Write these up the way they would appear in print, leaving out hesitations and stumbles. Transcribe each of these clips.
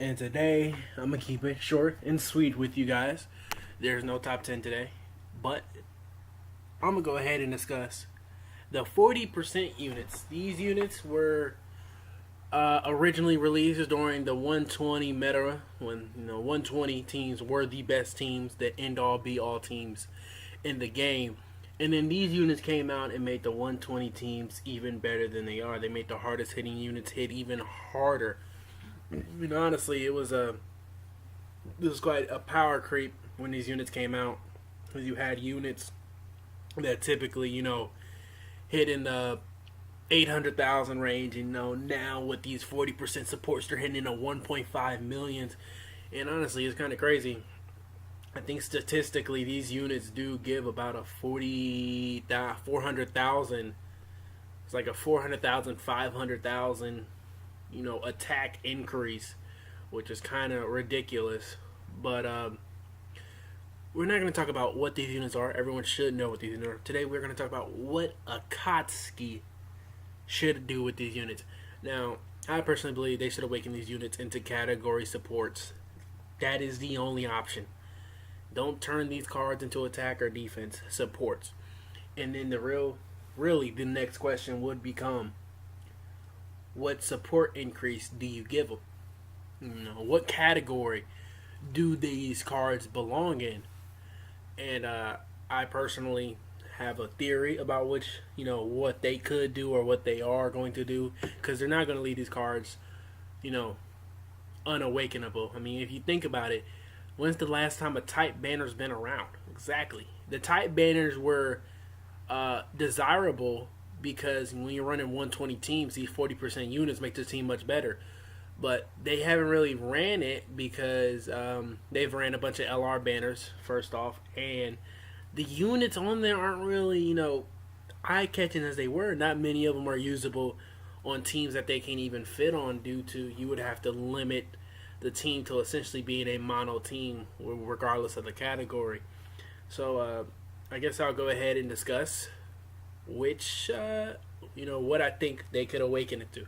And today, I'm going to keep it short and sweet with you guys. There's no top 10 today, but I'm going to go ahead and discuss the 40% units. These units were originally released during the 120 meta when 120 teams were the best teams, the end all be all teams in the game. And then these units came out and made the 120 teams even better than they are. They made the hardest hitting units hit even harder. I mean, honestly, this was quite a power creep when these units came out. Because you had units that typically, hit in the 800,000 range. Now with these 40% supports, they're hitting in the 1.5 millions. And honestly, it's kind of crazy. I think statistically, these units do give about a 400,000. It's like a 400,000, 500,000 attack increase, which is kind of ridiculous. But we're not going to talk about what these units are. Everyone should know what these units are. Today, we're going to talk about what Akatsuki should do with these units. Now, I personally believe they should awaken these units into category supports. That is the only option. Don't turn these cards into attack or defense supports. And then really, the next question would become, what support increase do you give them? What category do these cards belong in? And I personally have a theory about what they could do or what they are going to do, because they're not going to leave these cards, unawakenable. I mean, if you think about it, when's the last time a type banner's been around? Exactly. The type banners were desirable because when you're running 120 teams, these 40% units make the team much better. But they haven't really ran it because they've ran a bunch of LR banners, first off, and the units on there aren't really, eye-catching as they were. Not many of them are usable on teams that they can't even fit on, due to you would have to limit the team to essentially being a mono team regardless of the category. So I guess I'll go ahead and discuss which, what I think they could awaken it to.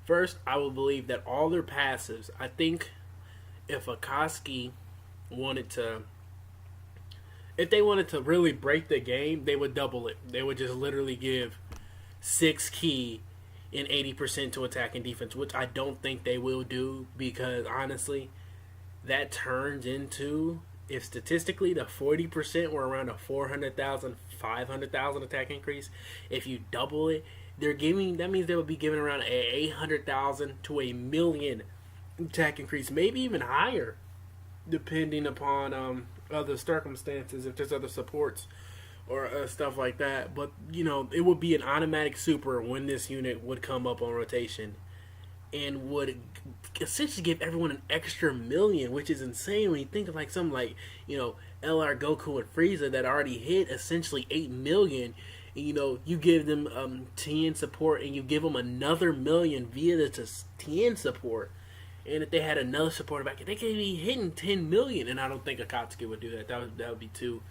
First, I will believe that all their passives, I think if Akatsuki if they wanted to really break the game, they would double it. They would just literally give 6 key and 80% to attack and defense, which I don't think they will do, because honestly, that turns into, if statistically the 40% were around a 400,000, 500,000 attack increase, if you double it, that means they would be giving around a 800,000 to a million attack increase, maybe even higher, depending upon other circumstances, if there's other supports or stuff like that. But it would be an automatic super when this unit would come up on rotation, and would essentially give everyone an extra million, which is insane when you think of something like LR Goku and Frieza that already hit essentially 8 million. And, you give them Tien support, and you give them another million via the Tien support. And if they had another supporter back, they could be hitting 10 million. And I don't think Akatsuki would do that. That would be too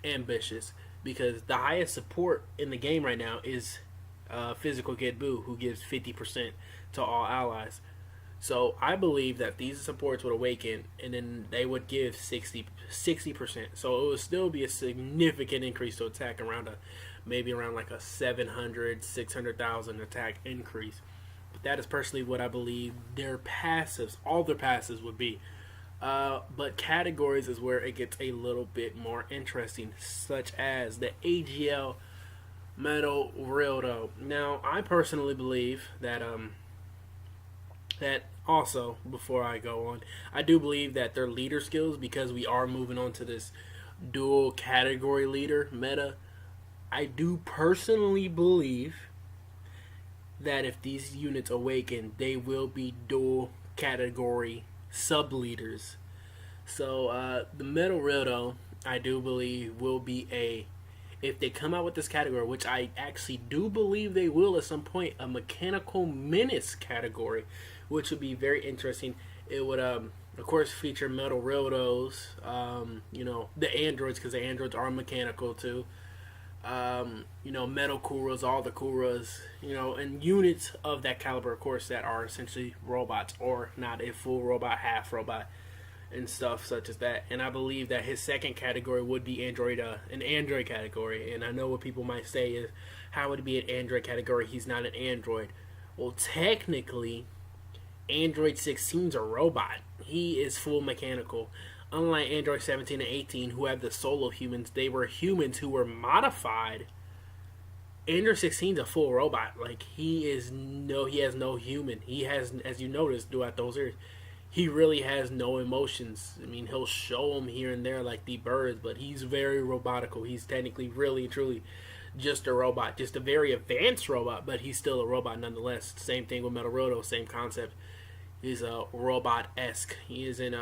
ambitious, because the highest support in the game right now is Physical Kid Buu, who gives 50% to all allies. So I believe that these supports would awaken, and then they would give 60%. So it would still be a significant increase to attack, maybe around like a 700, 600,000 attack increase. But that is personally what I believe all their passives would be. But categories is where it gets a little bit more interesting, such as the AGL Metal Rildo. Now, I personally believe that also, before I go on, I do believe that their leader skills, because we are moving on to this dual category leader meta, I do personally believe that if these units awaken, they will be dual category sub leaders. So the Metal Rildo, I do believe, will be if they come out with this category, which I actually do believe they will at some point, a Mechanical Menace category, which would be very interesting. It would, of course, feature Metal Rildos, the androids, because the androids are mechanical too. Metal Kuras, all the Kuras, and units of that caliber, of course, that are essentially robots or not a full robot, half robot, and stuff such as that. And I believe that his second category would be an Android category. And I know what people might say is, how would it be an Android category? He's not an Android. Well, technically, Android 16 is a robot. He is full mechanical. Unlike Android 17 and 18, who have the solo humans, they were humans who were modified. Android 16 is a full robot. Like, he has no human. He has, as you noticed throughout those years, he really has no emotions. I mean, he'll show them here and there like the birds, but he's very robotical. He's technically, really, truly just a robot. Just a very advanced robot, but he's still a robot nonetheless. Same thing with Metal Roto, same concept. He's a robot-esque. He is in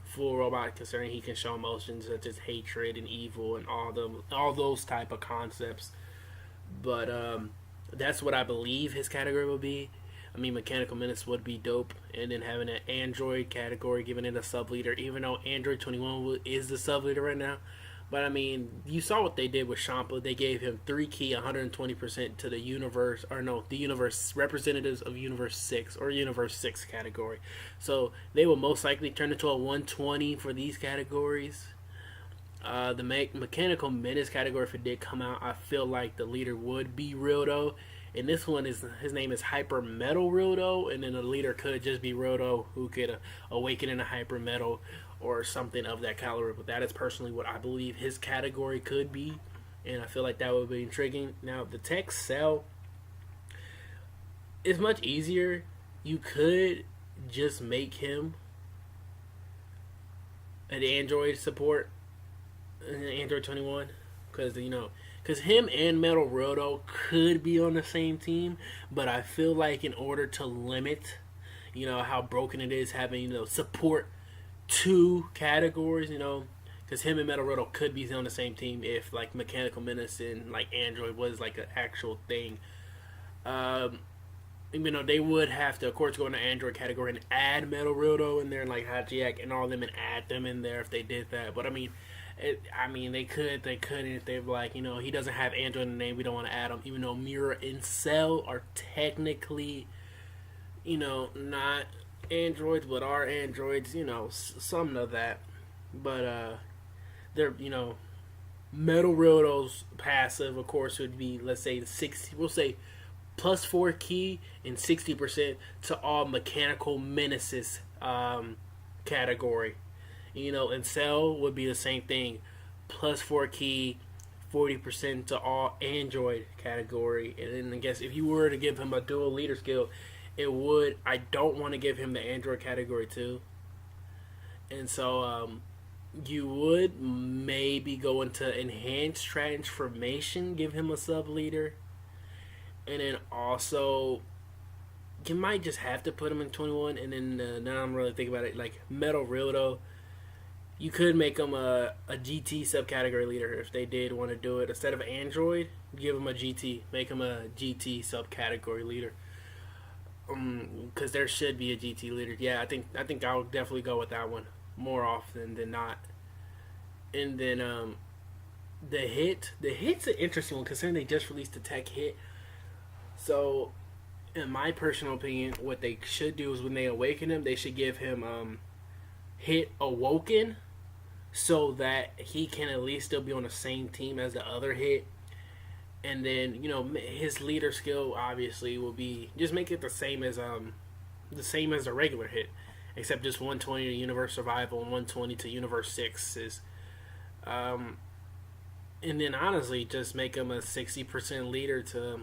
full robot concerning he can show emotions such as hatred and evil and all those type of concepts. But that's what I believe his category will be. I mean, Mechanical Menace would be dope, and then having an Android category, giving it a sub leader, even though Android 21 is the sub leader right now. But I mean, you saw what they did with Champa. They gave him 3 key, 120% to the universe representatives of Universe 6 or Universe 6 category. So they will most likely turn into a 120 for these categories. The Mechanical Menace category, if it did come out, I feel like the leader would be Rildo. And this one his name is Hyper Metal Rildo, and then the leader could just be Rildo, who could awaken in a Hyper Metal or something of that caliber. But that is personally what I believe his category could be, and I feel like that would be intriguing. Now, the tech cell is much easier. You could just make him an Android support, an Android 21, because him and Metal Roto could be on the same team, but I feel like in order to limit, how broken it is having, support 2 categories, because him and Metal Roto could be on the same team if, like, Mechanical Menace and, like, Android was, like, an actual thing. They would have to, of course, go in the Android category and add Metal Roto in there and, like, Hajiak and all of them and add them in there if they did that. But, they couldn't if they were like, he doesn't have Android in the name, we don't want to add him, even though Mira and Cell are technically, not androids, but are androids, some of that. But, they're, Metal Roto's passive, of course, would be, let's say, we'll say, plus 4 key and 60% to all Mechanical Menaces category. And Cell would be the same thing. Plus 4 key, 40% to all Android category. And then I guess if you were to give him a dual leader skill, I don't want to give him the Android category too. And so you would maybe go into Enhanced Transformation, give him a sub leader. And then also, you might just have to put him in 21. And then now I'm really thinking about it, like Metal Rildo, you could make him a GT subcategory leader if they did want to do it. Instead of Android, give him a GT. Make him a GT subcategory leader. Because there should be a GT leader. Yeah, I think I'll definitely go with that one more often than not. And then the hit's an interesting one considering they just released the tech hit. So, in my personal opinion, what they should do is when they awaken him, they should give him hit awoken, so that he can at least still be on the same team as the other hit. And then his leader skill obviously will be just make it the same as the regular hit, except just 120 to Universe Survival and 120 to Universe 6s. And then honestly just make him a 60% leader to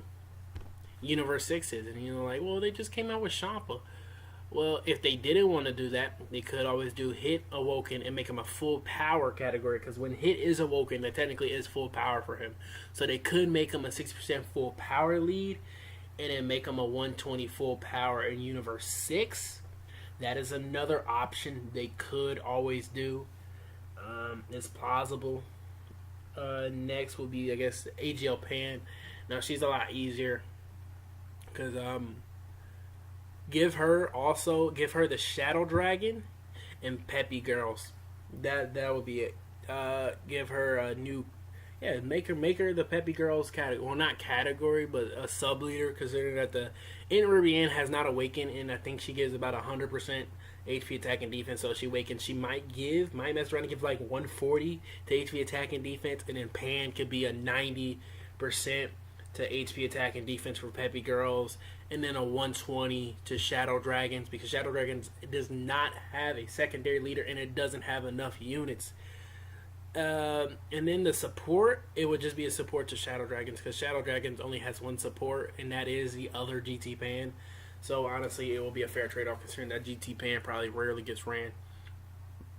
Universe 6s. And they just came out with Champa. Well, if they didn't want to do that, they could always do Hit Awoken and make him a full power category, because when Hit is Awoken, that technically is full power for him. So they could make him a 60% full power lead and then make him a 120 full power in Universe 6. That is another option they could always do. It's plausible. Next will be, I guess, AGL Pan. Now, she's a lot easier because give her the Shadow Dragon and Peppy Girls. That would be it. Give her a new Yeah, make her the Peppy Girls category. Well, not category, but a sub leader. Considering that the in Rivian has not awakened, and I think she gives about 100% HP attack and defense. So she awakens, she might mess around and give like 140 to HP attack and defense, and then Pan could be a 90% to HP attack and defense for Peppy Girls, and then a 120 to Shadow Dragons, because Shadow Dragons does not have a secondary leader and it doesn't have enough units. And then the support, it would just be a support to Shadow Dragons, because Shadow Dragons only has one support, and that is the other GT Pan. So honestly, it will be a fair trade-off considering that GT Pan probably rarely gets ran.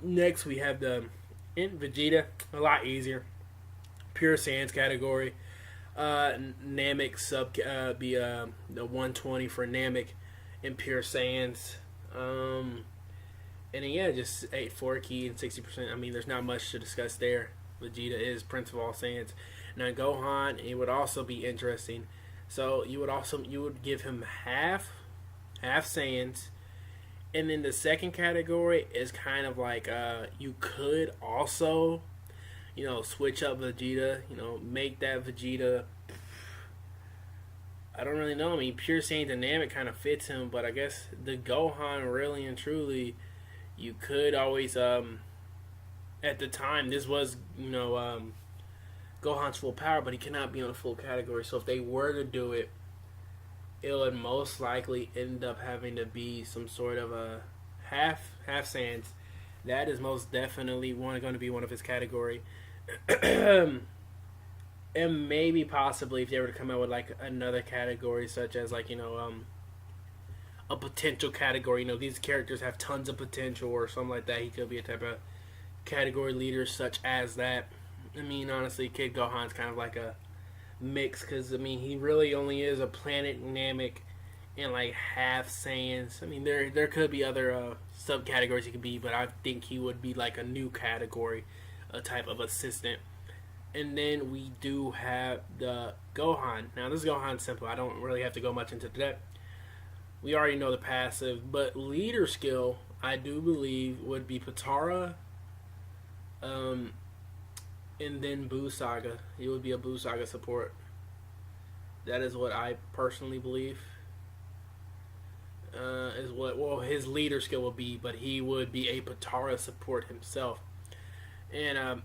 Next, we have the Vegeta, a lot easier. Pure Saiyans category. Namek sub be the 120 for Namek and Pure Saiyans. And then, yeah, just 4 key and 60%. I mean, there's not much to discuss there. Vegeta is Prince of all Saiyans. Now, Gohan, it would also be interesting. So, you would give him half Saiyans. And then the second category is kind of like, you could also, switch up Vegeta. Make that Vegeta. I don't really know. I mean, Pure Saiyan Dynamic kind of fits him, but I guess the Gohan really and truly, you could always, at the time, this was, Gohan's full power, but he cannot be on a full category. So if they were to do it, it would most likely end up having to be some sort of a half Saiyans. That is most definitely going to be one of his category. And maybe possibly if they were to come out with like another category, such as like a potential category. These characters have tons of potential or something like that. He could be a type of category leader such as that. I mean, honestly, Kid Gohan's kind of like a mix, because I mean, he really only is a Planet Namek and like half Saiyans. I mean, there could be other subcategories he could be, but I think he would be like a new category, a type of assistant. And then we do have the Gohan. Now, this Gohan's simple. I don't really have to go much into that. We already know the passive, but leader skill, I do believe, would be Potara, and then Buu Saga. It would be a Buu Saga support. That is what I personally believe. Is what his leader skill would be, but he would be a Potara support himself. And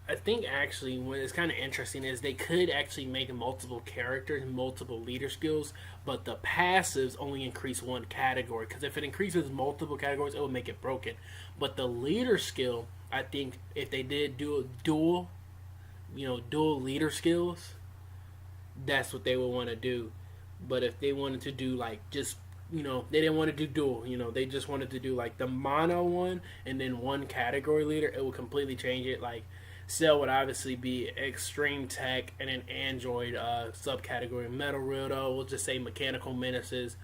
I think actually what is kind of interesting is they could actually make multiple characters, multiple leader skills, but the passives only increase one category. Because if it increases multiple categories, it would make it broken. But the leader skill, I think if they did do a dual leader skills, that's what they would want to do. But if they wanted to do like just, they didn't want to do dual, they just wanted to do like the mono one and then one category leader, it would completely change it. Like, Cell would obviously be Extreme Tech, and an Android subcategory. Metal Rildo, we'll just say Mechanical Menaces,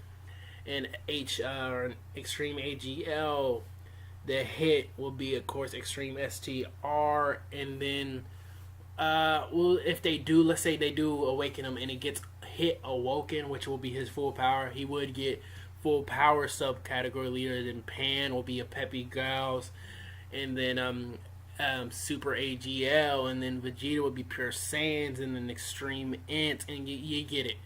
and Extreme AGL. The hit will be, of course, Extreme STR, and then, if they do, let's say they do awaken him, and it gets hit awoken, which will be his full power, he would get full power subcategory leader. Then Pan will be a Peppy Gals, and then Super AGL, and then Vegeta would be Pure Saiyans, and then Extreme Int, and you get it.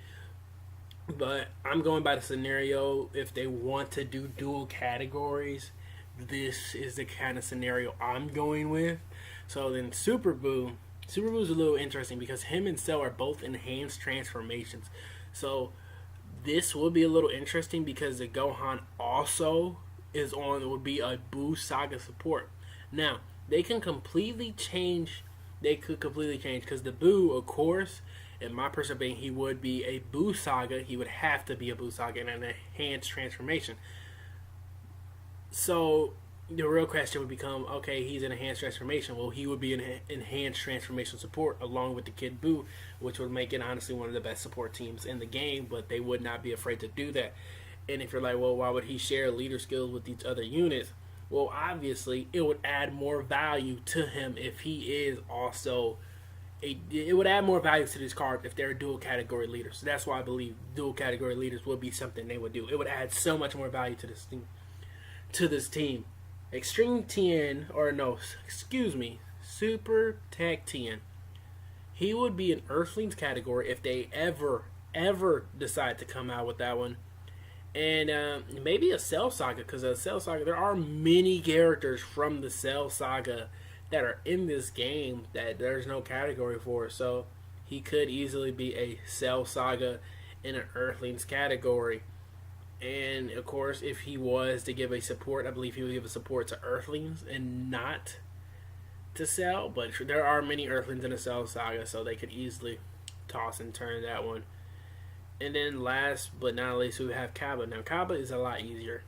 But I'm going by the scenario, if they want to do dual categories, this is the kind of scenario I'm going with. So then Super Buu is a little interesting because him and Cell are both enhanced transformations. So this will be a little interesting because the Gohan also would be a Buu Saga support. Now, they could completely change because the Buu, of course, in my personal opinion, he would be a Buu Saga. He would have to be a Buu Saga and an enhanced transformation. So the real question would become, okay, he's an enhanced transformation. Well, he would be an enhanced transformation support along with the Kid Buu, which would make it honestly one of the best support teams in the game, but they would not be afraid to do that. And if you're like, well, why would he share leader skills with these other units? Well, obviously, it would add more value to him if he is also it would add more value to this card if they're dual category leaders. So that's why I believe dual category leaders would be something they would do. It would add so much more value to this team. Extreme Tien, Super Tech Tien. he would be an Earthlings category if they ever decide to come out with that one. And maybe a Cell Saga, because a Cell Saga, there are many characters from the Cell Saga that are in this game that there's no category for. So he could easily be a Cell Saga in an Earthlings category. And of course, if he was to give a support, I believe he would give a support to Earthlings and not to Cell. But there are many Earthlings in the Cell Saga, so they could easily toss and turn that one. And then last but not least, we have Kaba. Now, Kaba is a lot easier.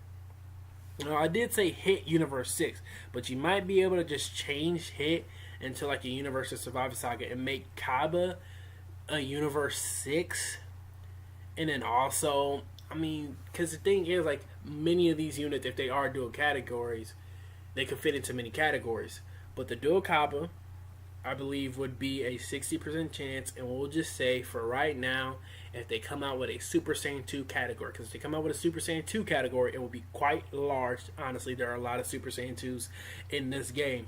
Now, I did say hit Universe 6, but you might be able to just change hit into like a Universe of Survivor Saga and make Kaba a Universe 6. And then also, I mean, because the thing is, like, many of these units, if they are dual categories, they could fit into many categories. But the dual Kaba, I believe, would be a 60% chance, and we'll just say for right now, if they come out with a Super Saiyan 2 category, because if they come out with a Super Saiyan 2 category, it will be quite large. Honestly, there are a lot of Super Saiyan 2s in this game,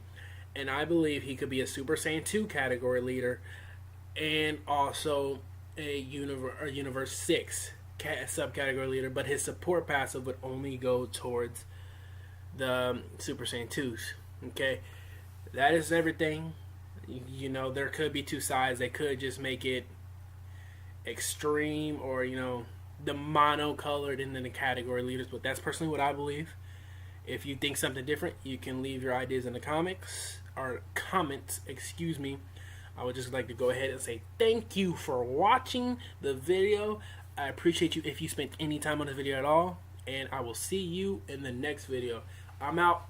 and I believe he could be a Super Saiyan 2 category leader, and also a Universe 6 subcategory leader, but his support passive would only go towards the Super Saiyan 2s. Okay, that is everything. You know, there could be two sides. They could just make it extreme, or, you know, the mono colored and then the category leaders, but that's personally what I believe. If you think something different, you can leave your ideas in the comments. I would just like to go ahead and say thank you for watching the video. I appreciate you if you spent any time on this video at all, and I will see you in the next video. I'm out.